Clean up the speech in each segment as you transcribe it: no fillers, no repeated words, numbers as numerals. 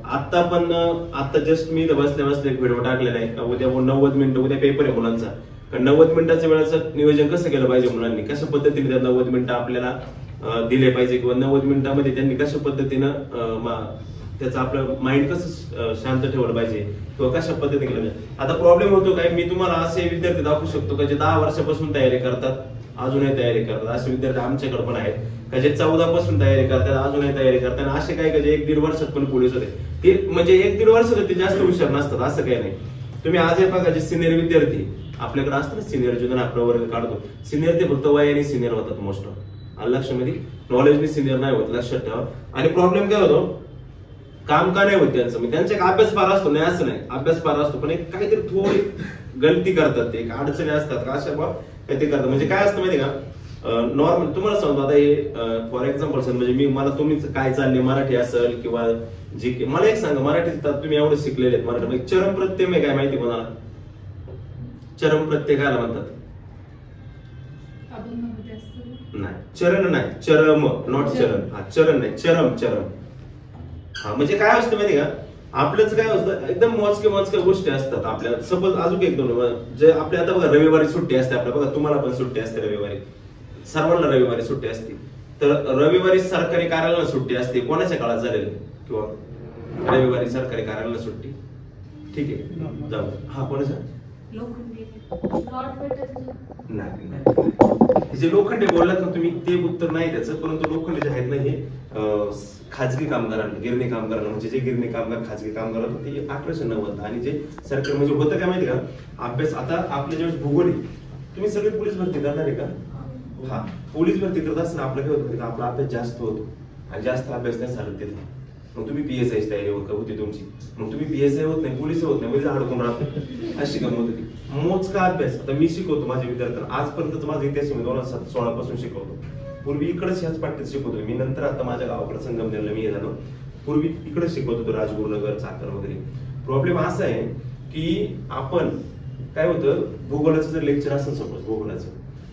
आता जस्ट मी बसल्या बसल्या एक व्हिडिओ टाकलेला आहे का उद्या 90 मिनिटं उद्या पेपर आहे मुलांचा. 90 मिनिटाच्या वेळेचं नियोजन कसं केलं पाहिजे मुलांनी, कशा पद्धतीने त्या 90 मिनिटं आपल्याला दिले पाहिजे किंवा 90 मिनिटांमध्ये त्यांनी कशा पद्धतीनं त्याचं आपलं माइंड कसं शांत ठेवलं पाहिजे किंवा कशा पद्धतीने केलं पाहिजे. आता प्रॉब्लेम होतो काय, मी तुम्हाला असे विद्यार्थी दाखवू शकतो का जे 10 वर्षापासून तयारी करतात अजूनही तयारी करतात. असे विद्यार्थी आमच्याकडे पण आहेत का जे 14 पासून तयारी करतात अजूनही तयारी करतात. आणि असे काय का जे 1-1.5 वर्षात पण पोलीस होते, ते म्हणजे 1-1.5 वर्षात ते जास्त हुशार नसतात असं काही नाही. तुम्ही आज हे बघा जे सिनियर विद्यार्थी आपल्याकडे असतात ना, सिनियर ज्यांना आपण वर्ग काढतो, सिनियर ते फक्त वयाने सिनियर होतात मोस्ट ऑफ. लक्षामध्ये नॉलेजने सिनियर नाही होत, लक्षात ठेवा. आणि प्रॉब्लेम काय होतो, काम का नाही होत त्यांचं, त्यांचा एक अभ्यास फार असतो नाही असं नाही, अभ्यास फार असतो पण एक काहीतरी थोडी गलती करतात, ते अडचणी असतात का अशा काहीतरी करतात. म्हणजे काय असतं माहिती का, नॉर्मल तुम्हाला सांगतो आता हे फॉर एक्झाम्पल सर, म्हणजे मला तुम्ही काय चालले मराठी असेल किंवा जी मला एक सांगा, मराठीत तुम्ही एवढं शिकलेले आहेत मराठी, चरम प्रत्यय काय माहिती कोणाला, चरम प्रत्यय काय म्हणतात? नाही चरण नाही, चरम नॉट चरण, हा चरण नाही चरम चरम. हा म्हणजे काय असतं माहिती का, आपलंच काय असतं एकदम मोजक्या गोष्टी असतात आपल्याला. सपोज अजून एक दोन जे आपल्या आता बघा रविवारी सुट्टी असते आपल्या, बघा तुम्हाला पण सुट्टी असते रविवारी, सर्वांना रविवारी सुट्टी असते. तर रविवारी सरकारी कार्यालयाला सुट्टी असते, कोणाच्या काळात झालेलं किंवा रविवारी सरकारी कार्यालयाला सुट्टी, ठीक आहे जाऊ. हा कोणाच्या नाही जे लोखंडे बोललात ना तुम्ही ते उत्तर नाही त्याचं, परंतु लोखंडे जे आहेत ना हे खाजगी कामगारांना, गिरणी कामगारांना, म्हणजे जे गिरणी कामगार खाजगी कामगार होते ते 1890 आणि जे सरकारी म्हणजे होतं काय माहिती का अभ्यास. आता आपल्या ज्यावेळेस भूगोल तुम्ही सगळे पोलीस भरती करणार आहे का, हा पोलीस भरती करत असताना आपलं काय होतं आपला अभ्यास जास्त होतो आणि जास्त अभ्यास नाही चालत तिथे. मग तुम्ही PSI ची तयारी होती तुमची, मग तुम्ही PSI होत नाही, पोलीस होत नाही, म्हणजे अडकून राहतो अशी गमत होती. मोजका अभ्यास आता मी शिकवतो माझ्या विद्यार्थ्यांना, आजपर्यंत माझा इतिहास मी 2016 पासून शिकवतो. पूर्वी इकडेच ह्याच पाठ्यात शिकवतो मी, नंतर आता माझ्या गावाकडे संगमनेरला मी झालो, पूर्वी इकडे शिकवत होतो राजगुरुनगर चाकण वगैरे. प्रॉब्लेम असा आहे की आपण काय होतं, भूगोलाचं जर लेक्चर असेल सपोज भूगोलाचं,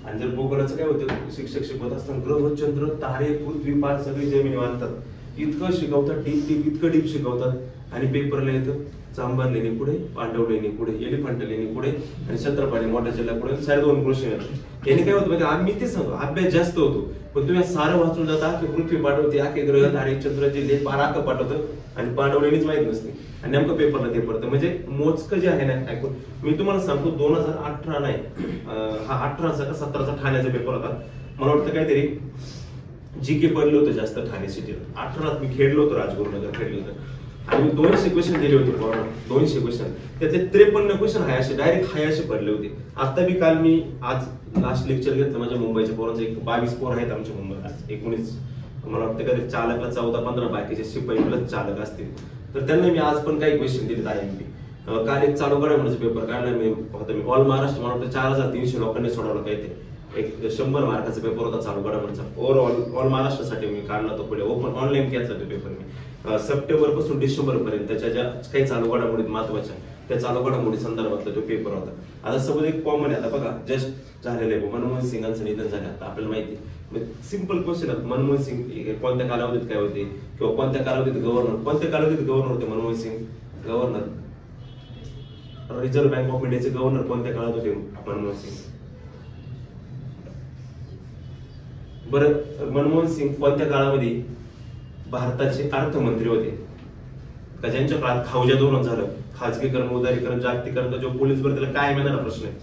आणि जर भूगोलाचं काय होतं शिक्षक शिकवत असताना ग्रह चंद्र तारे पृथ्वी पार सगळी जमिनी मानतात, इतकं शिकवतात डीप इतकं डीप शिकवतात आणि पेपरला येतं चांभार लेणी पुढे, पांडव लेणी पुढे, एलिफंट लेणी पुढे आणि छत्रपती मोठा जिल्हा पुढे 2.5 क्वेश्चन येतात. याने काय होतं म्हणजे आम्ही ते सांगतो अभ्यास जास्त होतो, पण तुम्ही सारं वाचून जाता की पृथ्वी पाठवते, आखे ग्रह तारे चंद्र जिल्हे पाराक पाठवतं आणि पांडव लेणीच माहित नसते आणि नेमकं पेपरला ते पडतं. म्हणजे मोजकं जे आहे ना ऐकून मी तुम्हाला सांगतो 2018 नाही हा 18चा का 17चा ठाण्याचा पेपर होता, मला वाटतं काहीतरी GK पडलं होतं जास्त ठाणे सिटीला. 18 मी खेळलो होतो, राजगुरुनगर खेळलो होतं आणि मी 200 क्वेश्चन दिले होते, 200 क्वेश्चन, त्याचे 53 क्वेश्चन हाय असे डायरेक्ट हाय असे पडले होते. आता बी काल मी आज लास्ट लेक्चर घेतलं माझ्या मुंबईच्या पोरांचं, एक 22 पोर आहेत आमच्या मुंबईला, 19 मला वाटतं कधी चालकला 14-15 बाकीचे शिपाई प्लस चालक असतील, तर त्यांना मी आज पण काही क्वेश्चन दिले IMP. काल एक चालू घडामोडीचा पेपर काढला मी ऑल महाराष्ट्र, मला वाटतं 4300 लोकांनी सोडवलं काही ते, एक 100 मार्काचा पेपर होता चालू घडामोडीचा, ओव्हरऑल ऑल महाराष्ट्रासाठी मी काढला तो पुढे ओपन ऑनलाईन घेतला तो पेपर मी. सप्टेंबर पासून डिसेंबर पर्यंत त्याच्या ज्या काही चालू घडामोडी महत्वाच्या त्या चालू घडामोडी संदर्भातला तो पेपर होता. आता सपोज एक कॉमन आहे, आता बघा जस्ट झालेलं आहे मनमोहन सिंगांचं निधन झालं, आता आपल्याला माहिती सिंपल क्वेश्चन आहे मनमोहन सिंग कोणत्या कालावधीत काय होते किंवा कोणत्या कालावधीत गव्हर्नर होते Manmohan Singh, governor reserve bank of इंडियाचे गव्हर्नर कोणत्या काळात होते मनमोहन सिंग. बरं मनमोहन सिंग कोणत्या काळामध्ये भारताचे अर्थमंत्री होते का ज्यांच्या काळात खाऊजा धोरण झालं, खाजगीकरण उदारीकरण जागतिकीकरण जो पोलीस भरतीला काय येणारा प्रश्न आहे.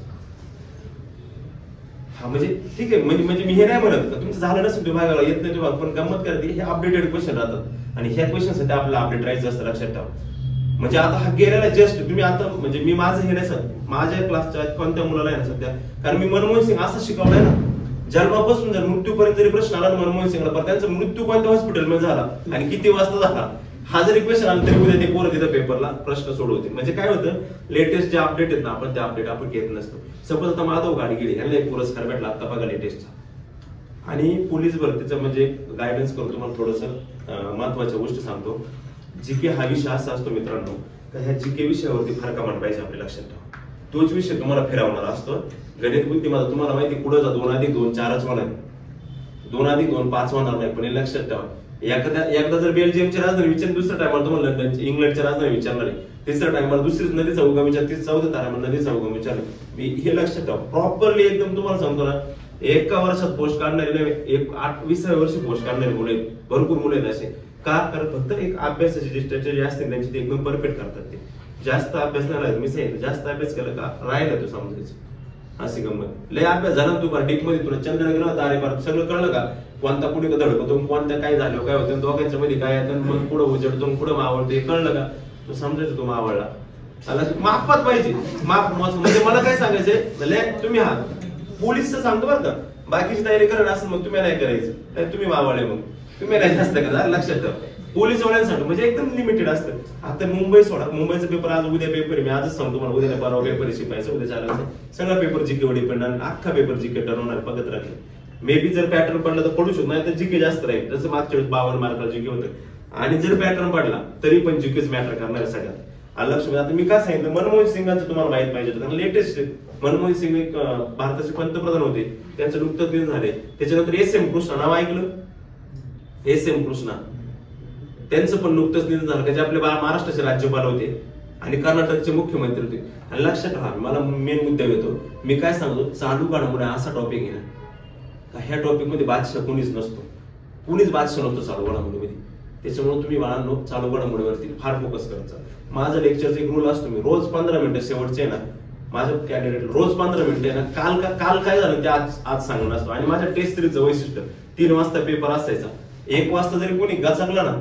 हा म्हणजे ठीक आहे, म्हणजे मी हे नाही म्हणत का तुमचं झालं नसेल विभागाला येत नाही विभाग, पण गंमत करते हे अपडेटेड क्वेश्चन राहतात आणि ह्या क्वेश्चन साठी आपल्याला अपडेट राहायचं असतं, लक्षात ठेवा. म्हणजे आता हा गेलेला जस्ट तुम्ही आता म्हणजे मी माझं हे नाही सर माझ्या क्लासच्या कोणत्या मुलाला आहे ना सध्या, कारण मी मनमोहन सिंग असं शिकवलंय ना, जन्मापासून जर मृत्यूपर्यंत जरी प्रश्न आला मनमोहन सिंगला, पण त्यांचा मृत्यू कोणत्या हॉस्पिटलमध्ये झाला आणि किती वाजता झाला हा जरी क्वेश्चन आला तरी उद्या ते पोरं तिथं पेपरला प्रश्न सोडवते. म्हणजे काय होतं लेटेस्ट जे अपडेट आहेत ना आपण ते अपडेट आपण घेत नसतो. सपोज आता माधव गाडी गेली ह्याला एक पुरस्कार भेटला आता बघा लेटेस्टचा, आणि पोलीस भरतीचं म्हणजे गायडन्स करतो तुम्हाला थोडंसं महत्वाच्या गोष्टी सांगतो. जीके हा विषय असा असतो मित्रांनो, तर ह्या जीके विषयावरती फार कमांड पाहिजे आपल्या लक्षात ठेवा. तोच विषय तुम्हाला फिरवणार असतो. गणित बुद्धिमत्ता तुम्हाला माहिती पुढे जा 2+2 4च होणार, 2+2 5 होणार नाही, पण हे लक्षात ठेवा एकदा जर बेल्जियमची राजधानी विचारली, दुसऱ्या टायमाला तुम्हाला लंडनची इंग्लंडच्या राजधानी विचारणार आहे, तिसऱ्या टायमाला दुसरीच नदीचा उगम विचार, चौथ्या टायमाला नदीचा उगम विचारला. मी हे लक्षात ठेवा प्रॉपरली एकदम. तुम्हाला सांगतो ना, एका वर्षात पोस्ट काढणारे नाही, 20व्या वर्षी पोस्ट काढणारे मुलं आहेत, भरपूर मुलं आहेत असे. का? कारण फक्त एक अभ्यासाची स्ट्रॅटेजी असते त्यांची, ते एकदम परफेक्ट करतात. ते जास्त अभ्यास नाही राहिला. मी सांगितलं जास्त अभ्यास केला का राहिला तो समजायचं. अशी गंमत. लय अभ्यास झाला तू डीप मध्ये, तुला चंद्रग्रह तारे पार सगळं कळलं का, कोणता पुढे धडकतो, कोणत्या काय झालं, काय होतं, दोघांच्या मध्ये काय येतं, मग पुढे उजडतो, पुढे मावळतो, हे कळलं का, तो समजायचं तो मावळला. मापात पाहिजे, माप म्हणजे मला काय सांगायचंय, तुम्ही हा पोलीसचं सांगतो बरं का, बाकीची तयारी करत असेल मग तुम्ही नाही करायचं, तुम्ही मावळले मग तुम्ही नाही असतं का, लक्षात ठेवा. पोलीस वाल्यांसाठी म्हणजे एकदम लिमिटेड असतं. आता मुंबई सोडा, मुंबईचा पेपर आज उद्या पेपर आहे, मी आजच सांगतो मला, उद्या परवा पेपर शिकायचं, उद्या चालायचं, सगळा पेपर जीके वर डिपेंड, अख्खा पेपर जीके ठरवणार बघत राहील. मे बी जर पॅटर्न पडला तर पडू शकतो, नाही तर जीके जास्त राहील. जसं मागच्या वेळेस 52 मार्काला जीके होतं, आणि जर पॅटर्न पडला तरी पण जीकेच मॅटर करणार सगळ्यात. लक्ष. आता मी काय सांगितलं, मनमोहन सिंगांचं तुम्हाला माहित पाहिजे, कारण लेटेस्ट मनमोहन सिंग एक भारताचे पंतप्रधान होते, त्यांचं नुकतंच दिन झाले. त्याच्यानंतर SM कृष्णा नाव ऐकलं, SM कृष्णा, त्यांचं पण नुकतंच निधन झालं. त्याचे आपले महाराष्ट्राचे राज्यपाल होते आणि कर्नाटकचे मुख्यमंत्री होते. आणि लक्षात राहा, मला मेन मुद्दा येतो, मी काय सांगतो, चालू घडामोडी असा टॉपिक आहे ना, ह्या टॉपिक मध्ये बादशाह कोणीच नसतो, कुणीच बादशाह नसतो चालू घडामोडीमध्ये. त्याच्यामुळे तुम्ही बाळांनो चालू घडामोडीवरती फार फोकस करायचा. माझं लेक्चरचा एक रूल असतो, मी रोज 15 मिनिटं शेवटचे ना माझ्या कॅन्डिडेट रोज 15 मिनिटं आहे ना, काल काय झालं ते आज सांगणार असतो. आणि माझ्या टेस्ट सिरीजचं वैशिष्ट्य 3 वाजता पेपर असायचा, 1 वाजता जरी कोणी गचकला ना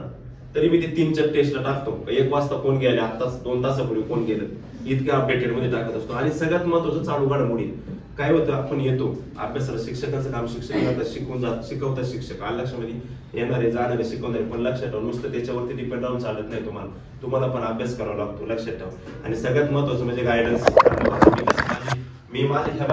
तरी मी ते 3च्या टेस्टला टाकतो. 1 वाजता कोण गेले, आताच 2 तासापूर्वी कोण गेलं, इतक्या अपडेटेड मध्ये टाकत असतो. आणि सगळ्यात महत्वाचं चालू घडामोडी काय होतं, आपण येतो अभ्यासाला, शिक्षकांचं काम शिक्षक शिकवतात शिक्षक, लक्षामध्ये येणारे जाणारे शिकवणारे, पण लक्षात ठेवा नुसतं त्याच्यावरती डिपेंड राहून चालत नाही. तुम्हाला पण अभ्यास करावा लागतो, लक्षात ठेवा. आणि सगळ्यात महत्वाचं म्हणजे गायडन्स. मी माझ्या